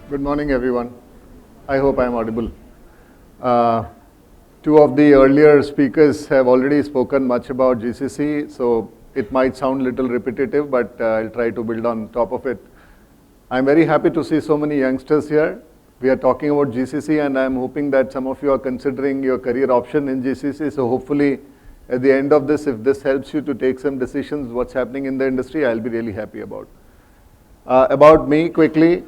Good morning, everyone. I hope I'm audible. Uh, Two of the earlier speakers have already spoken much about GCC, so it might sound a little repetitive, but I'll try to build on top of it. I'm very happy to see so many youngsters here. We are talking about GCC, and I'm hoping that some of you are considering your career option in GCC. So hopefully, at the end of this, if this helps you to take some decisions, what's happening in the industry, I'll be really happy about. About me, quickly.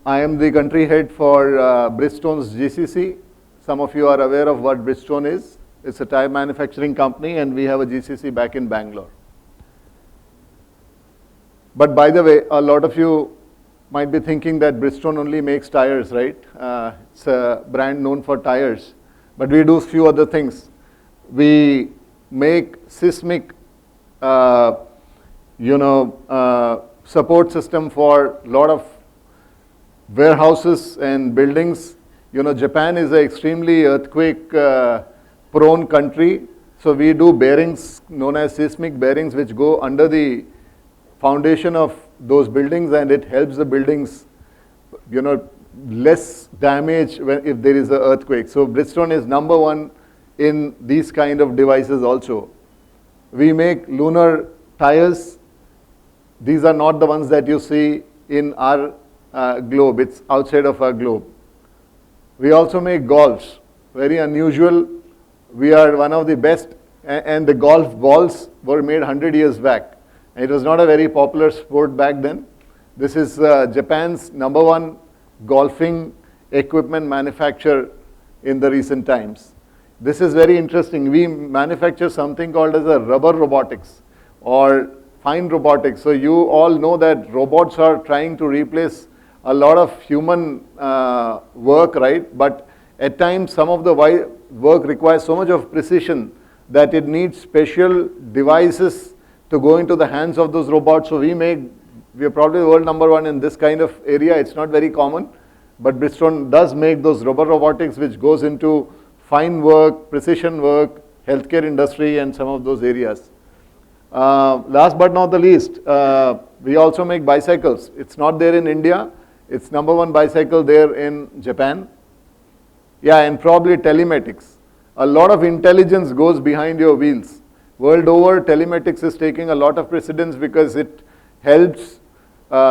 I am the country head for Bridgestone's GCC. Some of you are aware of what Bridgestone is. It's a tire manufacturing company, and we have a GCC back in Bangalore. But by the way, a lot of you might be thinking that Bridgestone only makes tires, right? It's a brand known for tires. But we do a few other things. We make seismic, support system for a lot of warehouses and buildings. Japan is an extremely earthquake prone country. So we do bearings known as seismic bearings, which go under the foundation of those buildings, and it helps the buildings, less damage if there is an earthquake. So Bridgestone is number one in these kind of devices also. We make lunar tires. These are not the ones that you see in our globe. It's outside of our globe. We also make golfs. Very unusual. We are one of the best, and the golf balls were made 100 years back. It was not a very popular sport back then. This is Japan's number one golfing equipment manufacturer in the recent times. This is very interesting. We manufacture something called as a rubber robotics or fine robotics. So you all know that robots are trying to replace a lot of human work, right? But at times some of the work requires so much of precision that it needs special devices to go into the hands of those robots. So we are probably the world number one in this kind of area. It's not very common, but Bridgestone does make those rubber robotics, which goes into fine work, precision work, healthcare industry, and some of those areas. Last but not the least, we also make bicycles. It's not there in India. It's number one bicycle there in Japan. Yeah, and probably telematics. A lot of intelligence goes behind your wheels. World over, telematics is taking a lot of precedence because it helps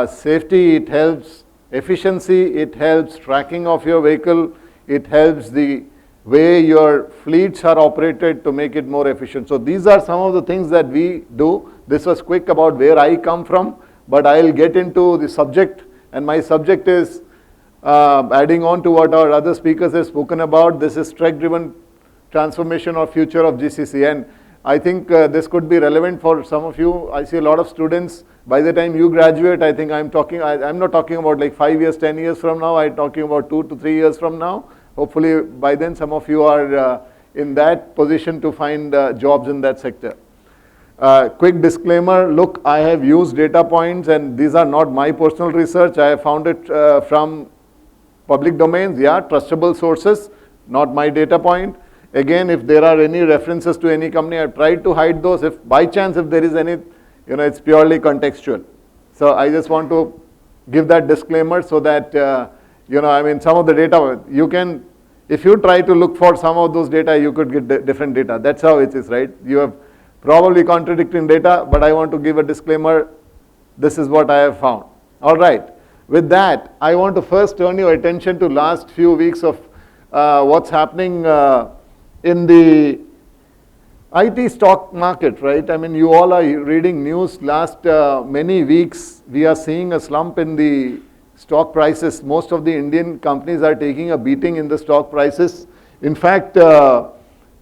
safety, it helps efficiency, it helps tracking of your vehicle, it helps the way your fleets are operated to make it more efficient. So these are some of the things that we do. This was quick about where I come from, but I'll get into the subject, and my subject is adding on to what our other speakers have spoken about. This is track-driven transformation or future of GCC, and I think this could be relevant for some of you. I see a lot of students. By the time you graduate, I think I'm not talking about like 5 years, 10 years from now. I'm talking about 2 to 3 years from now. Hopefully by then some of you are in that position to find jobs in that sector. Quick disclaimer, look, I have used data points, and these are not my personal research. I have found it from public domains, trustable sources, not my data point. Again, if there are any references to any company, I've tried to hide those. If by chance, if there is any, it's purely contextual. So I just want to give that disclaimer so that, some of the data, if you try to look for some of those data, you could get different data. That's how it is, right? You have probably contradicting data, but I want to give a disclaimer. This is what I have found. All right. With that, I want to first turn your attention to last few weeks of what's happening in the IT stock market, right? You all are reading news. Last many weeks, we are seeing a slump in the stock prices. Most of the Indian companies are taking a beating in the stock prices. In fact,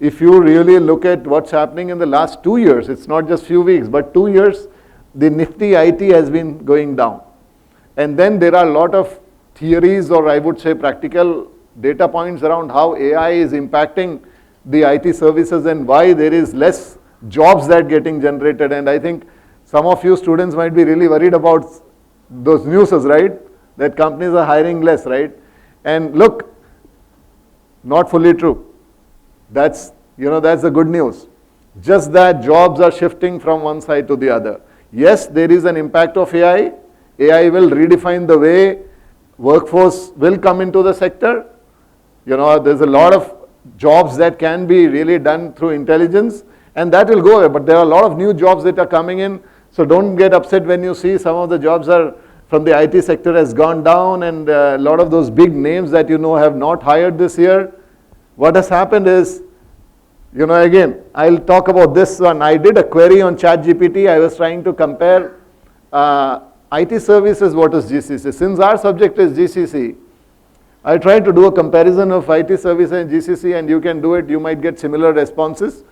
if you really look at what's happening in the last 2 years, it's not just few weeks, but 2 years, the Nifty IT has been going down. And then there are a lot of theories, or I would say practical data points around how AI is impacting the IT services and why there is less jobs that getting generated. And I think some of you students might be really worried about those news, right? That companies are hiring less, right? And look, not fully true. That's the good news. Just that jobs are shifting from one side to the other. Yes, there is an impact of AI. AI will redefine the way workforce will come into the sector. There's a lot of jobs that can be really done through intelligence, and that will go away. But there are a lot of new jobs that are coming in. So don't get upset when you see some of the jobs are from the IT sector has gone down, and a lot of those big names that have not hired this year. What has happened is, again, I'll talk about this one. I did a query on ChatGPT. I was trying to compare IT services, what is GCC. Since our subject is GCC, I tried to do a comparison of IT services and GCC, and you can do it. You might get similar responses.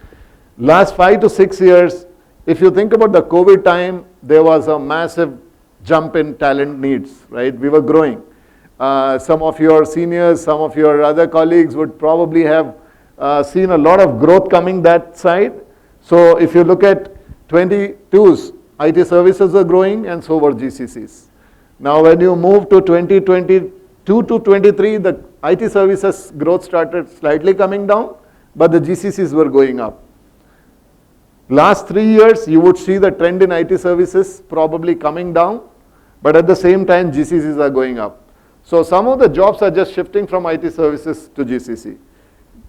Last 5 to 6 years, if you think about the COVID time, there was a massive jump in talent needs, right? We were growing. Some of your seniors, some of your other colleagues would probably have seen a lot of growth coming that side. So if you look at 22's, IT services are growing, and so were GCCs. Now when you move to 2022 to 23, the IT services growth started slightly coming down, but the GCCs were going up. Last 3 years, you would see the trend in IT services probably coming down, but at the same time, GCCs are going up. So some of the jobs are just shifting from IT services to GCC.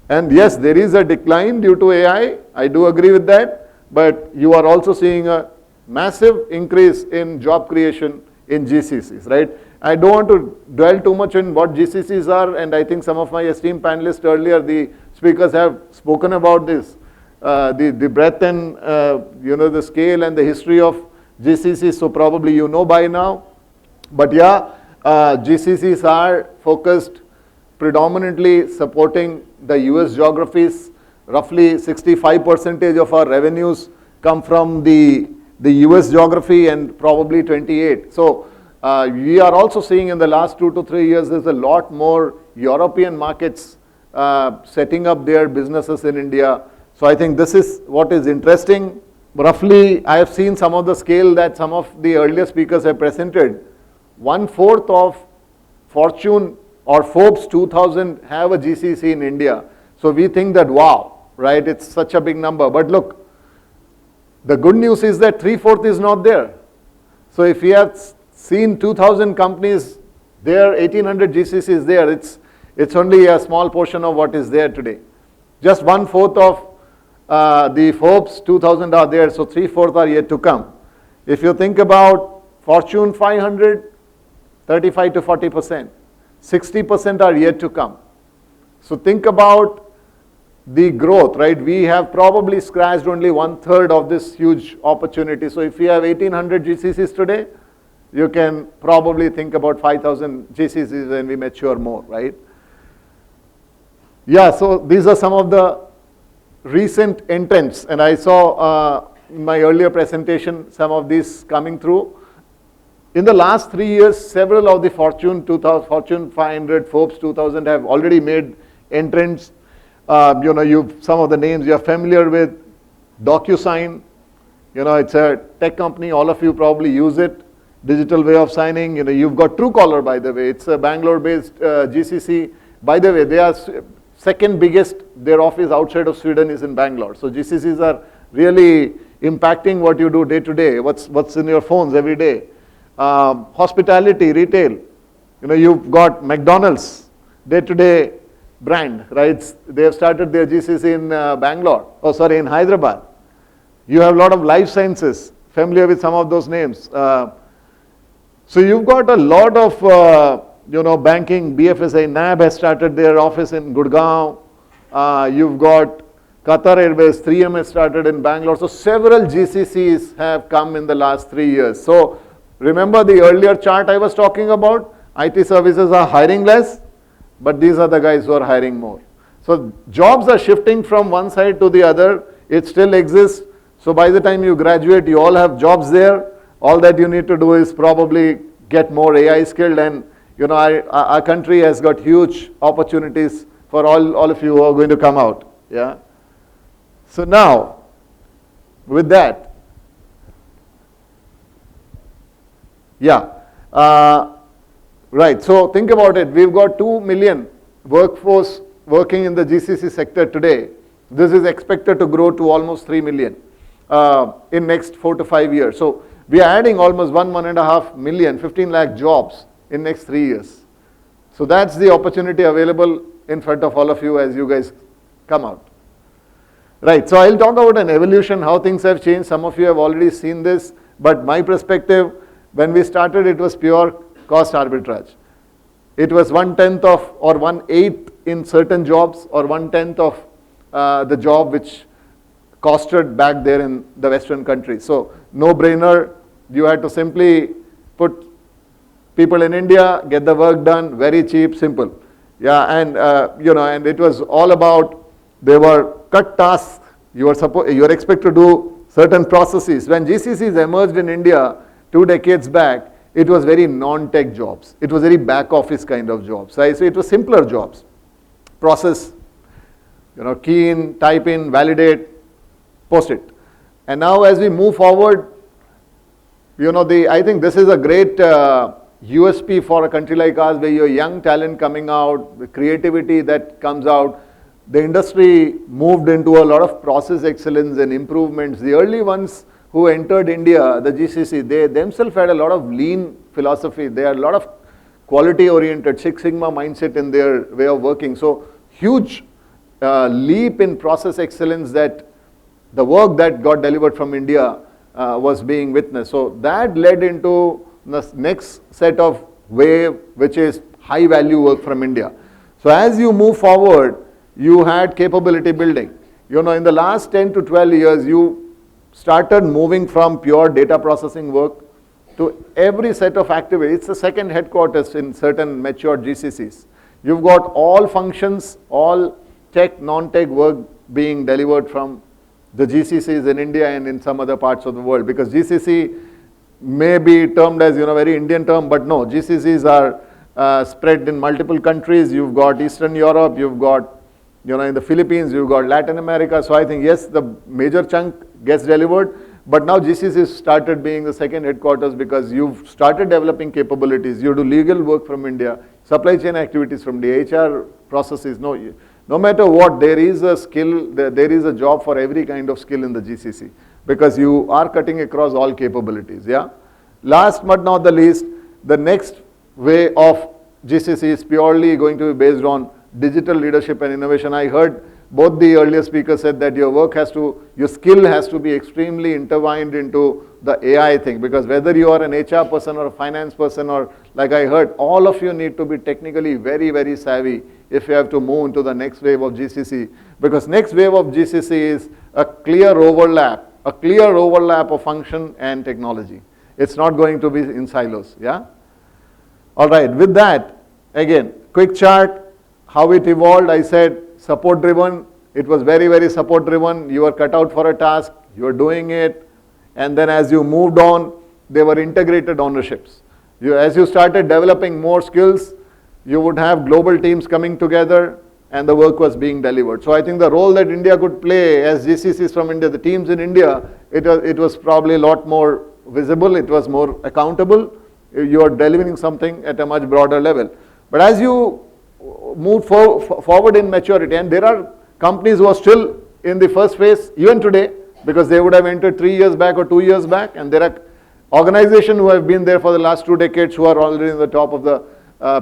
And yes, there is a decline due to AI. I do agree with that, but you are also seeing a massive increase in job creation in GCCs, right? I don't want to dwell too much in what GCCs are, and I think some of my esteemed panelists earlier, the speakers have spoken about this. The breadth and the scale and the history of GCCs, so probably you know by now. But yeah, GCCs are focused predominantly supporting the US geographies. Roughly 65% of our revenues come from the US geography, and probably 28. So we are also seeing in the last 2 to 3 years, there's a lot more European markets setting up their businesses in India. So I think this is what is interesting. Roughly, I have seen some of the scale that some of the earlier speakers have presented. 1/4 of Fortune or Forbes 2000 have a GCC in India. So we think that, wow, right, it's such a big number. But look, the good news is that 3/4 is not there. So if we have seen 2000 companies, there 1800 GCCs there, it's only a small portion of what is there today. Just 1/4 of the Forbes 2000 are there, so 3/4 are yet to come. If you think about Fortune 500, 35 to 40%, 60% are yet to come. So think about the growth, right? We have probably scratched only 1/3 of this huge opportunity. So if we have 1800 GCCs today, you can probably think about 5000 GCCs when we mature more, right? Yeah, so these are some of the recent entrants, and I saw in my earlier presentation some of these coming through. In the last 3 years, several of the Fortune 2000, Fortune 500, Forbes 2000 have already made entrants. Some of the names you're familiar with. DocuSign, it's a tech company. All of you probably use it. Digital way of signing. You've got Truecaller, by the way. It's a Bangalore-based GCC. By the way, they are second biggest. Their office outside of Sweden is in Bangalore. So GCCs are really impacting what you do day to day. What's in your phones every day. Hospitality, retail. You've got McDonald's, day-to-day brand, right? They have started their GCC in in Hyderabad. You have a lot of life sciences, familiar with some of those names. So you've got a lot of, banking. BFSI, NAB has started their office in Gurgaon. You've got Qatar Airways, 3M has started in Bangalore. So several GCCs have come in the last 3 years. So remember the earlier chart I was talking about? IT services are hiring less, but these are the guys who are hiring more. So jobs are shifting from one side to the other. It still exists. So by the time you graduate, you all have jobs there. All that you need to do is probably get more AI skilled, and our country has got huge opportunities for all of you who are going to come out. Yeah. So now, with that, right. So think about it. We've got 2 million workforce working in the GCC sector today. This is expected to grow to almost 3 million in next 4 to 5 years. So we are adding almost 1.5 million, 15 lakh jobs in next 3 years. So that's the opportunity available in front of all of you as you guys come out. Right, so I'll talk about an evolution, how things have changed. Some of you have already seen this, but my perspective, when we started, it was pure cost arbitrage. It was 1/10 of or 1/8 in certain jobs, or 1/10 of the job which costed back there in the Western countries. So no brainer, you had to simply put people in India, get the work done, very cheap, simple. Yeah, and and it was all about, there were cut tasks. You were expected to do certain processes. When GCCs emerged in India 2 decades back, it was very non-tech jobs. It was very back office kind of jobs. So it was simpler jobs. Process, key in, type in, validate, post it. And now as we move forward, I think this is a great USP for a country like ours, where you have young talent coming out, the creativity that comes out. The industry moved into a lot of process excellence and improvements. The early ones who entered India, the GCC, they themselves had a lot of lean philosophy. They had a lot of quality oriented, Six Sigma mindset in their way of working. So huge leap in process excellence, that the work that got delivered from India was being witnessed. So that led into the next set of wave, which is high value work from India. So as you move forward, you had capability building. In the last 10 to 12 years, you started moving from pure data processing work to every set of activities. It's the second headquarters in certain mature GCCs. You've got all functions, all tech, non-tech work being delivered from the GCCs in India and in some other parts of the world, because GCC may be termed as very Indian term, but no, GCCs are spread in multiple countries. You've got Eastern Europe, you've got in the Philippines, you've got Latin America. So I think yes, the major chunk gets delivered, but now GCCs started being the second headquarters, because you've started developing capabilities. You do legal work from India, supply chain activities from the HR processes. No matter what, there is a skill, there is a job for every kind of skill in the GCC, because you are cutting across all capabilities. Yeah. Last but not the least, the next way of GCC is purely going to be based on digital leadership and innovation. I heard both the earlier speakers said that your skill has to be extremely intertwined into the AI thing, because whether you are an HR person or a finance person, or like I heard, all of you need to be technically very, very savvy if you have to move into the next wave of GCC, because next wave of GCC is a clear overlap of function and technology. It's not going to be in silos. Yeah. All right. With that, again, quick chart. How it evolved, I said support driven. It was very, very support driven. You were cut out for a task, you were doing it, and then as you moved on, they were integrated ownerships. As you started developing more skills, you would have global teams coming together, and the work was being delivered. So I think the role that India could play as GCCs from India, the teams in India, it was probably a lot more visible, it was more accountable. You are delivering something at a much broader level. But as you move forward in maturity, and there are companies who are still in the first phase even today, because they would have entered 3 years back or 2 years back, and there are organizations who have been there for the last 2 decades who are already in the top of the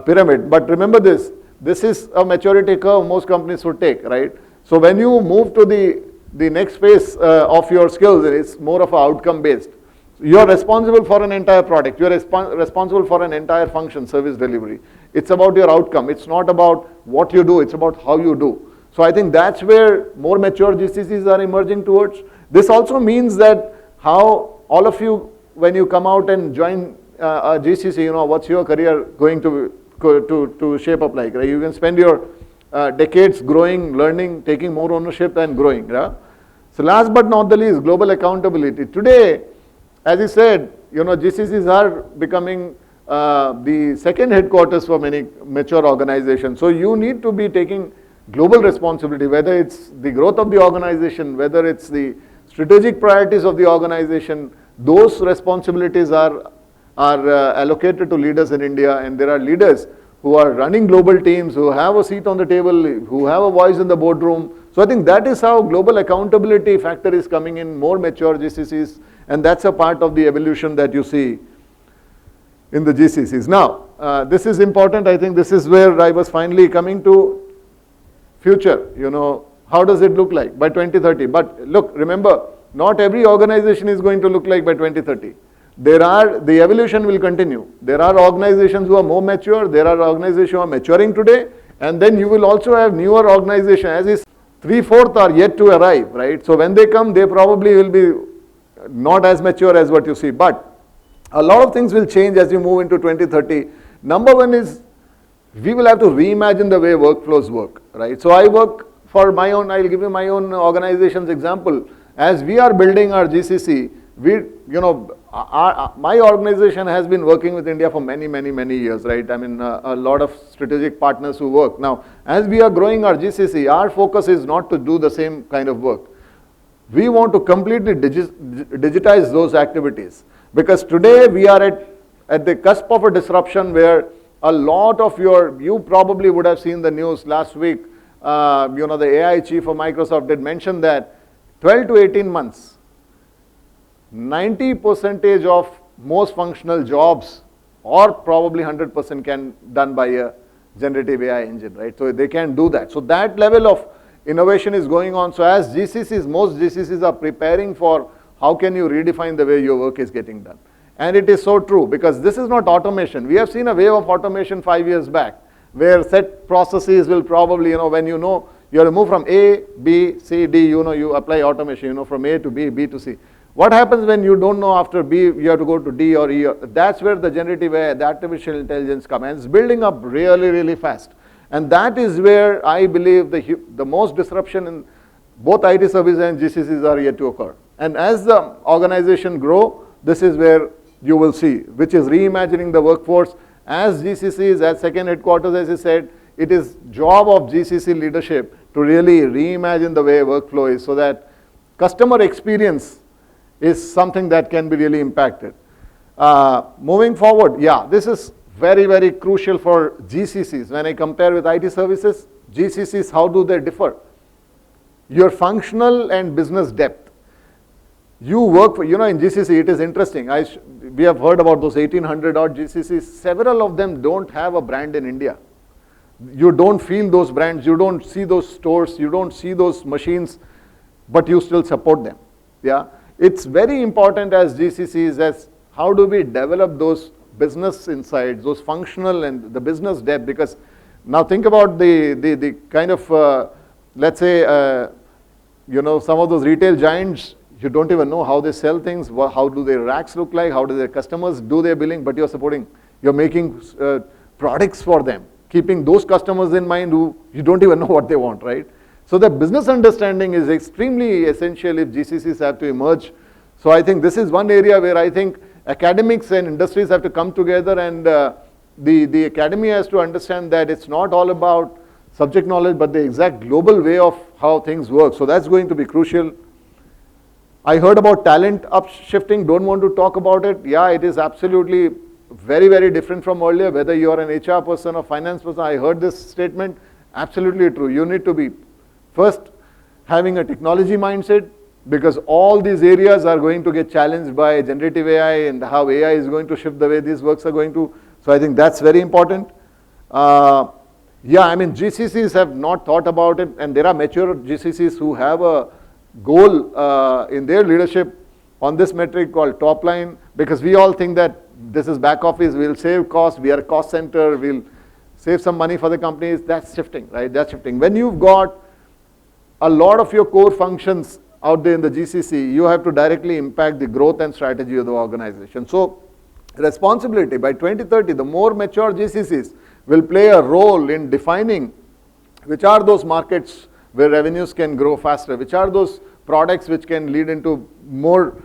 pyramid. But remember this is a maturity curve most companies would take, right? So when you move to the next phase of your skills, it's more of an outcome based. You are responsible for an entire product. You are responsible for an entire function, service delivery. It's about your outcome. It's not about what you do. It's about how you do. So I think that's where more mature GCCs are emerging towards. This also means that how all of you, when you come out and join a GCC, what's your career going to shape up like, right? You can spend your decades growing, learning, taking more ownership and growing. Yeah? So last but not the least, global accountability. Today, as I said, GCCs are becoming the second headquarters for many mature organizations. So you need to be taking global responsibility, whether it's the growth of the organization, whether it's the strategic priorities of the organization. Those responsibilities are allocated to leaders in India, and there are leaders who are running global teams, who have a seat on the table, who have a voice in the boardroom. So I think that is how global accountability factor is coming in more mature GCCs, and that's a part of the evolution that you see in the GCCs. Now, this is important. I think this is where I was finally coming to future. How does it look like by 2030? But look, remember, not every organization is going to look like by 2030. The evolution will continue. There are organizations who are more mature, there are organizations who are maturing today, and then you will also have newer organizations. As is, 3/4 are yet to arrive, right? So when they come, they probably will be not as mature as what you see. But a lot of things will change as you move into 2030. Number one is, we will have to reimagine the way workflows work, right? So I work for my own, I'll give you my own organization's example. As we are building our GCC, my organization has been working with India for many, many, many years, right? I mean, a lot of strategic partners who work. Now, as we are growing our GCC, our focus is not to do the same kind of work. We want to completely digitize those activities. Because today we are at the cusp of a disruption where a lot of you probably would have seen the news last week, the AI chief of Microsoft did mention that 12 to 18 months, 90% of most functional jobs, or probably 100% can done by a generative AI engine, right? So they can do that. So that level of innovation is going on. So as most GCCs are preparing for how can you redefine the way your work is getting done. And it is so true, because this is not automation. We have seen a wave of automation 5 years back, where set processes will probably, when you have to move from A, B, C, D, you apply automation, from A to B, B to C. What happens when you don't know after B, you have to go to D or E? That's where the generative AI, the artificial intelligence comes. And it's building up really, really fast. And that is where I believe the most disruption in both IT services and GCCs are yet to occur. And as the organization grow, this is where you will see, which is reimagining the workforce. As GCCs, as second headquarters, as I said, it is job of GCC leadership to really reimagine the way workflow is, so that customer experience is something that can be really impacted. Moving forward, this is very, very crucial for GCCs. When I compare with IT services, GCCs, how do they differ? Your functional and business depth. You work for, in GCC, it is interesting. We have heard about those 1800 odd GCCs. Several of them don't have a brand in India. You don't feel those brands, you don't see those stores, you don't see those machines, but you still support them. It's very important as GCCs as how do we develop those business insights, those functional and the business depth, because now think about the kind of, let's say, some of those retail giants, you don't even know how they sell things, how do their racks look like, how do their customers do their billing, but you're making products for them, keeping those customers in mind who you don't even know what they want, right? So the business understanding is extremely essential if GCCs have to emerge. So I think this is one area where I think academics and industries have to come together, and the academy has to understand that it's not all about subject knowledge, but the exact global way of how things work. So that's going to be crucial. I heard about talent upshifting, don't want to talk about it. It is absolutely very, very different from earlier, whether you are an HR person or finance person. I heard this statement, absolutely true. You need to be first having a technology mindset, because all these areas are going to get challenged by generative AI and how AI is going to shift the way these works are going to. So I think that's very important. GCCs have not thought about it, and there are mature GCCs who have a goal in their leadership on this metric called top line, because we all think that this is back office, we'll save cost, we are a cost center, we'll save some money for the companies. That's shifting, right? That's shifting. When you've got a lot of your core functions out there in the GCC, you have to directly impact the growth and strategy of the organization. So responsibility, by 2030, the more mature GCCs will play a role in defining which are those markets where revenues can grow faster, which are those products which can lead into more,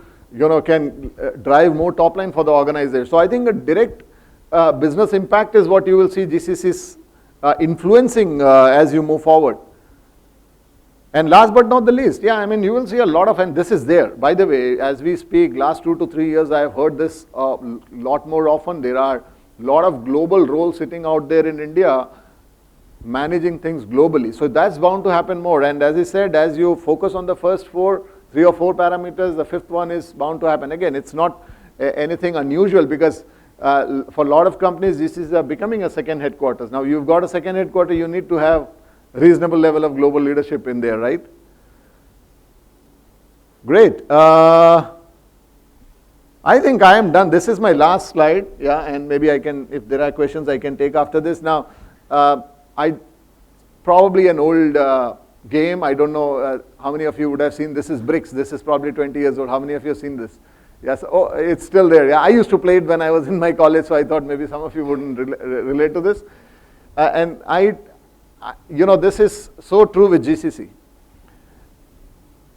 can drive more top line for the organization. So I think a direct business impact is what you will see GCCs influencing as you move forward. And last but not the least, you will see a lot of, and this is there, by the way, as we speak, last 2 to 3 years, I have heard this a lot more often. There are a lot of global roles sitting out there in India, managing things globally. So that's bound to happen more. And as I said, as you focus on the first 3 or 4 parameters, the fifth one is bound to happen. Again, it's not anything unusual, because For a lot of companies, GCCs are becoming a second headquarters. Now, you've got a second headquarters, you need to have reasonable level of global leadership in there, right? Great. I think I am done. This is my last slide, yeah, and maybe I can, if there are questions, I can take after this. Now, probably an old game. I don't know how many of you would have seen. This is bricks. This is probably 20 years old. How many of you have seen this? Yes. Oh, it's still there. Yeah, I used to play it when I was in my college, so I thought maybe some of you wouldn't relate to this. And you know, this is so true with GCC.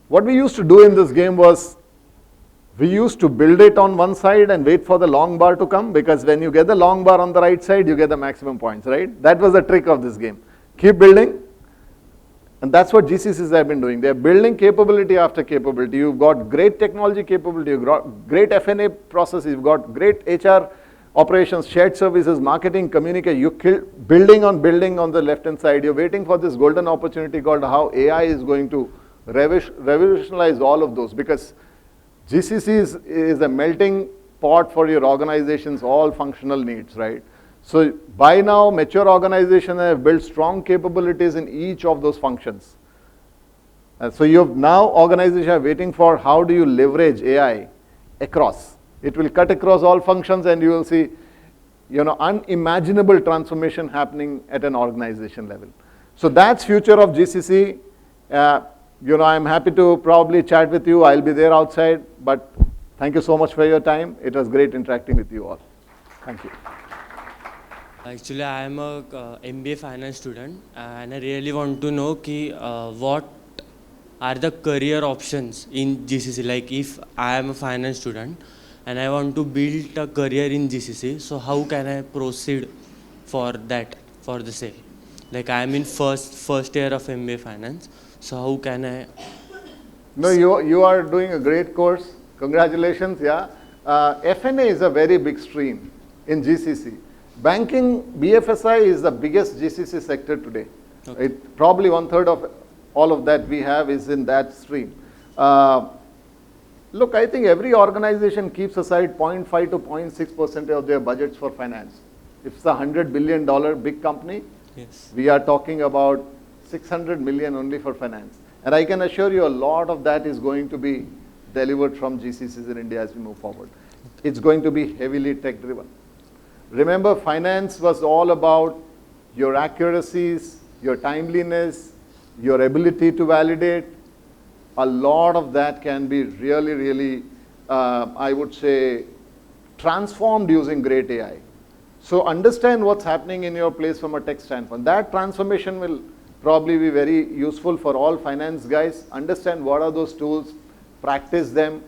What we used to do in this game was, we used to build it on one side and wait for the long bar to come, because when you get the long bar on the right side, you get the maximum points, right? That was the trick of this game. Keep building, and that's what GCCs have been doing. They're building capability after capability. You've got great technology capability, you've got great F&A processes, you've got great HR operations, shared services, marketing, communication. You're building on the left-hand side. You're waiting for this golden opportunity called how AI is going to revolutionize all of those, because GCC is a melting pot for your organization's all functional needs, right? So by now, mature organizations have built strong capabilities in each of those functions. So you've now organizations are waiting for how do you leverage AI across. It will cut across all functions, and you will see, you know, unimaginable transformation happening at an organization level. So that's future of GCC. You know, I'm happy to probably chat with you. I'll be there outside, but thank you so much for your time. It was great interacting with you all. Thank you. Actually, I am a MBA finance student, and I really want to know what are the career options in GCC. Like, if I am a finance student and I want to build a career in GCC, so how can I proceed for that, for the same? Like, I am in first year of MBA finance. So how can I? No, you are doing a great course. Congratulations, yeah. F&A is a very big stream in GCC. Banking, BFSI is the biggest GCC sector today. Okay. Probably 1/3 of all of that we have is in that stream. Look, I think every organization keeps aside 0.5 to 0.6% of their budgets for finance. If it's a $100 billion big company, yes, we are talking about 600 million only for finance. And I can assure you a lot of that is going to be delivered from GCCs in India as we move forward. It's going to be heavily tech driven. Remember, finance was all about your accuracies, your timeliness, your ability to validate. A lot of that can be really, really, I would say, transformed using great AI. So understand what's happening in your place from a tech standpoint. That transformation will probably be very useful for all finance guys. Understand what are those tools, practice them.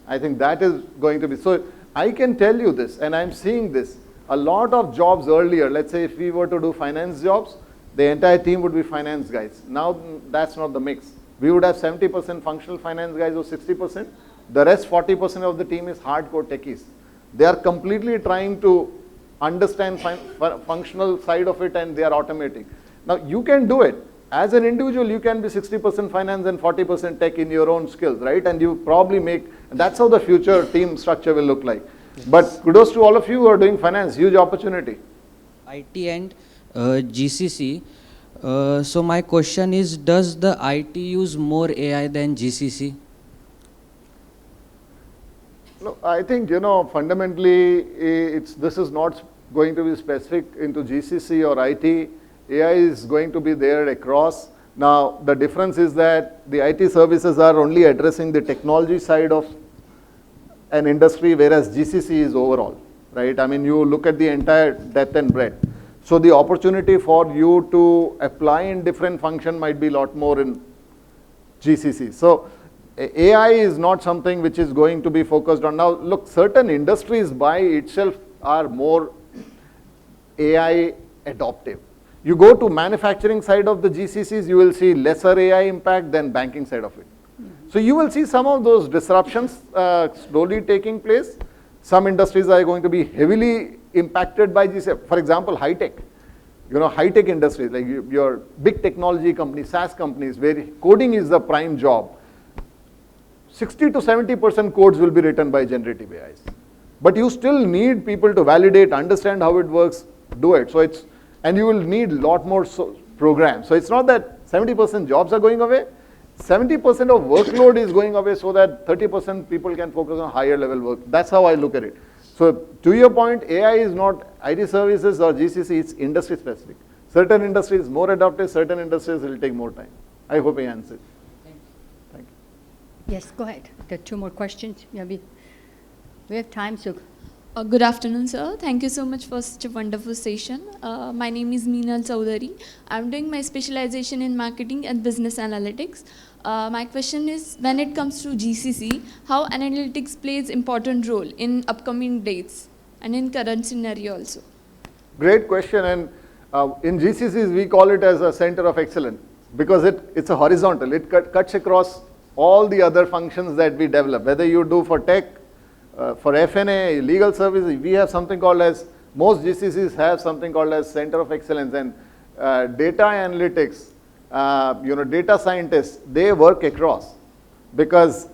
I think that is going to be, so I can tell you this, and I'm seeing this. A lot of jobs earlier, let's say if we were to do finance jobs, the entire team would be finance guys. Now that's not the mix. We would have 70% functional finance guys or 60%. The rest 40% of the team is hardcore techies. They are completely trying to understand functional side of it, and they are automating. Now you can do it. As an individual, you can be 60% finance and 40% tech in your own skills, right? And you probably make, that's how the future team structure will look like. Yes. But kudos to all of you who are doing finance, huge opportunity. IT and GCC. So my question is, does the IT use more AI than GCC? No, I think, you know, fundamentally, this is not going to be specific into GCC or IT. AI is going to be there across. Now, the difference is that the IT services are only addressing the technology side of an industry, whereas GCC is overall, right? I mean, you look at the entire depth and breadth. So the opportunity for you to apply in different function might be a lot more in GCC. So AI is not something which is going to be focused on. Now, look, certain industries by itself are more AI adoptive. You go to manufacturing side of the GCCs, you will see lesser AI impact than banking side of it. So you will see some of those disruptions slowly taking place. Some industries are going to be heavily impacted by GCC. For example, high tech. You know, high tech industries like your big technology companies, SaaS companies, where coding is the prime job. 60 to 70% codes will be written by generative AIs. But you still need people to validate, understand how it works, do it. So it's, and you will need a lot more programs. So it's not that 70% jobs are going away, 70% of workload is going away so that 30% people can focus on higher level work. That's how I look at it. So to your point, AI is not IT services or GCC, it's industry specific. Certain industries more adaptive, certain industries will take more time. I hope I answered. Thank you. Yes, go ahead. There are two more questions. Yeah, we have time, so. Good afternoon, sir. Thank you so much for such a wonderful session. My name is Meenal Chowdhury. I'm doing my specialization in marketing and business analytics. My question is, when it comes to GCC, how analytics plays important role in upcoming dates and in current scenario also? Great question, and in GCCs we call it as a center of excellence because it's a horizontal. It cuts across all the other functions that we develop, whether you do for tech, for FNA, legal services, we have something called as, most GCCs have something called as center of excellence, and data analytics, data scientists, they work across because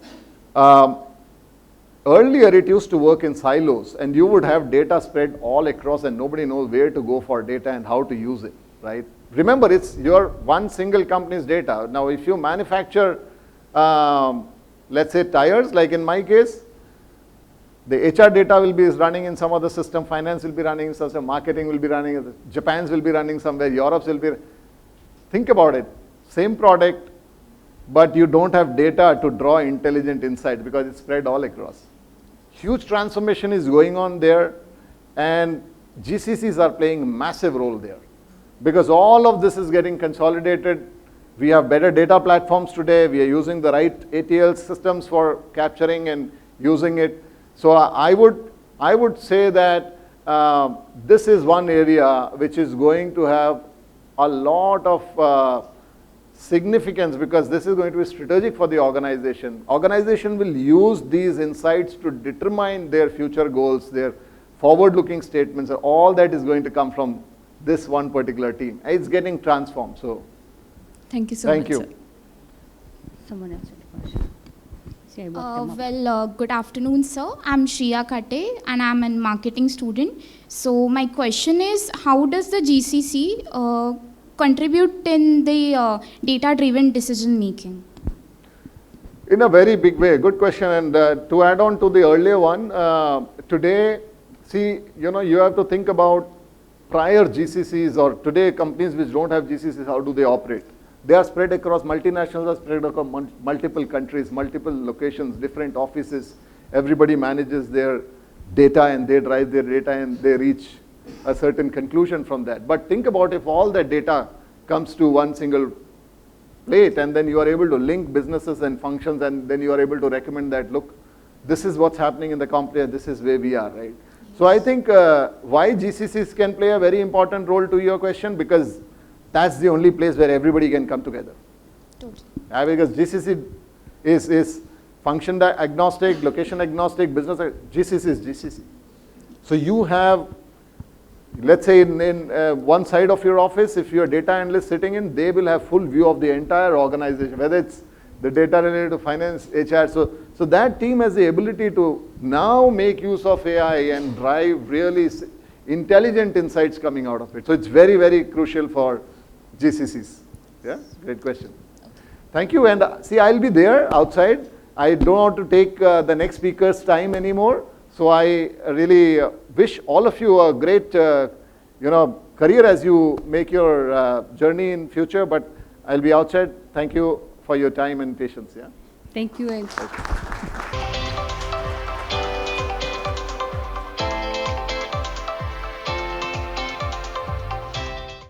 earlier it used to work in silos and you would have data spread all across and nobody knows where to go for data and how to use it, right? Remember, it's your one single company's data. Now, if you manufacture, let's say tires, like in my case, the HR data will be running in some other system, finance will be running in some system, marketing will be running, Japan's will be running somewhere, Europe's will be. Think about it, same product, but you don't have data to draw intelligent insights because it's spread all across. Huge transformation is going on there, and GCCs are playing a massive role there because all of this is getting consolidated. We have better data platforms today. We are using the right ATL systems for capturing and using it. So I would say that this is one area which is going to have a lot of significance because this is going to be strategic for the organization. Organization will use these insights to determine their future goals, their forward-looking statements, and all that is going to come from this one particular team. It's getting transformed. So, thank you so much, sir. Someone else had a question. Say, good afternoon, sir. I'm Shriya Kate and I'm a marketing student. So my question is, how does the GCC contribute in the data-driven decision making? In a very big way. Good question. And to add on to the earlier one, today, see, you have to think about prior GCCs or today companies which don't have GCCs, how do they operate? They are spread across, multinationals are spread across multiple countries, multiple locations, different offices. Everybody manages their data and they drive their data and they reach a certain conclusion from that. But think about if all that data comes to one single plate and then you are able to link businesses and functions and then you are able to recommend that, look, this is what's happening in the company and this is where we are, right? So I think why GCCs can play a very important role to your question, because that's the only place where everybody can come together. Totally. Because GCC is function agnostic, location agnostic, business, GCC is GCC. So you have, let's say in one side of your office, if you're a data analyst sitting in, they will have full view of the entire organization, whether it's the data related to finance, HR. So that team has the ability to now make use of AI and drive really intelligent insights coming out of it. So it's very, very crucial for GCCs. Yeah, great question. Thank you. And see, I'll be there outside. I don't want to take the next speaker's time anymore. So I really wish all of you a great, career as you make your journey in future. But I'll be outside. Thank you for your time and patience. Yeah. Thank you.